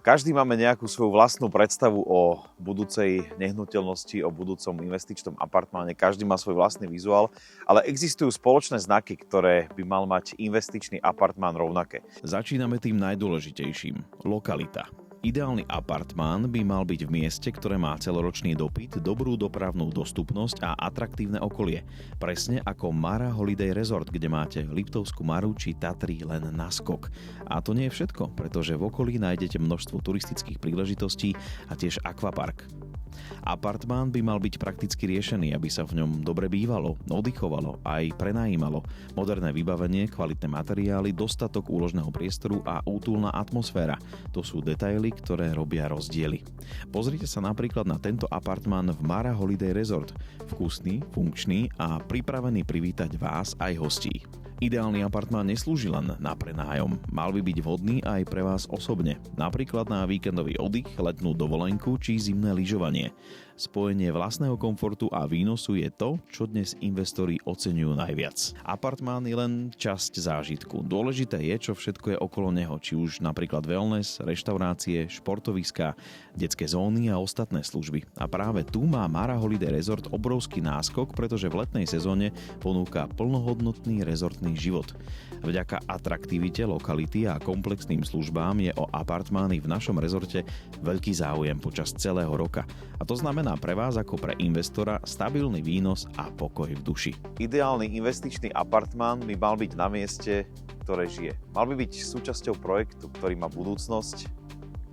Každý máme nejakú svoju vlastnú predstavu o budúcej nehnuteľnosti, o budúcom investičnom apartmáne. Každý má svoj vlastný vizuál, ale existujú spoločné znaky, ktoré by mal mať investičný apartmán rovnaké. Začíname tým najdôležitejším. Lokalita. Ideálny apartmán by mal byť v mieste, ktoré má celoročný dopyt, dobrú dopravnú dostupnosť a atraktívne okolie. Presne ako Mara Holiday Resort, kde máte Liptovskú Maru či Tatry len na skok. A to nie je všetko, pretože v okolí nájdete množstvo turistických príležitostí a tiež akvapark. Apartmán by mal byť prakticky riešený, aby sa v ňom dobre bývalo, oddychovalo aj prenajímalo. Moderné vybavenie, kvalitné materiály, dostatok úložného priestoru a útulná atmosféra. To sú detaily, ktoré robia rozdiely. Pozrite sa napríklad na tento apartmán v Mara Holiday Resort. Vkusný, funkčný a pripravený privítať vás aj hostí. Ideálny apartmán neslúži len na prenájom. Mal by byť vhodný aj pre vás osobne. Napríklad na víkendový oddych, letnú dovolenku či zimné lyžovanie. Spojenie vlastného komfortu a výnosu je to, čo dnes investori oceňujú najviac. Apartmán je len časť zážitku. Dôležité je, čo všetko je okolo neho, či už napríklad wellness, reštaurácie, športoviská, detské zóny a ostatné služby. A práve tu má Mara Holiday Resort obrovský náskok, pretože v letnej sezóne ponúka plnohodnotný rezortný život. Vďaka atraktivite lokality a komplexným službám je o apartmány v našom rezorte veľký záujem počas celého roka. A to znamená pre vás ako pre investora stabilný výnos a pokoj v duši. Ideálny investičný apartmán by mal byť na mieste, ktoré žije. Mal by byť súčasťou projektu, ktorý má budúcnosť,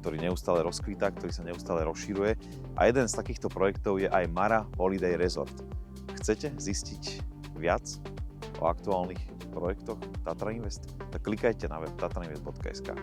ktorý neustále rozkvitá, ktorý sa neustále rozširuje. A jeden z takýchto projektov je aj Mara Holiday Resort. Chcete zistiť viac o aktuálnych projektoch Tatra Invest? Tak klikajte na web tatrainvest.sk.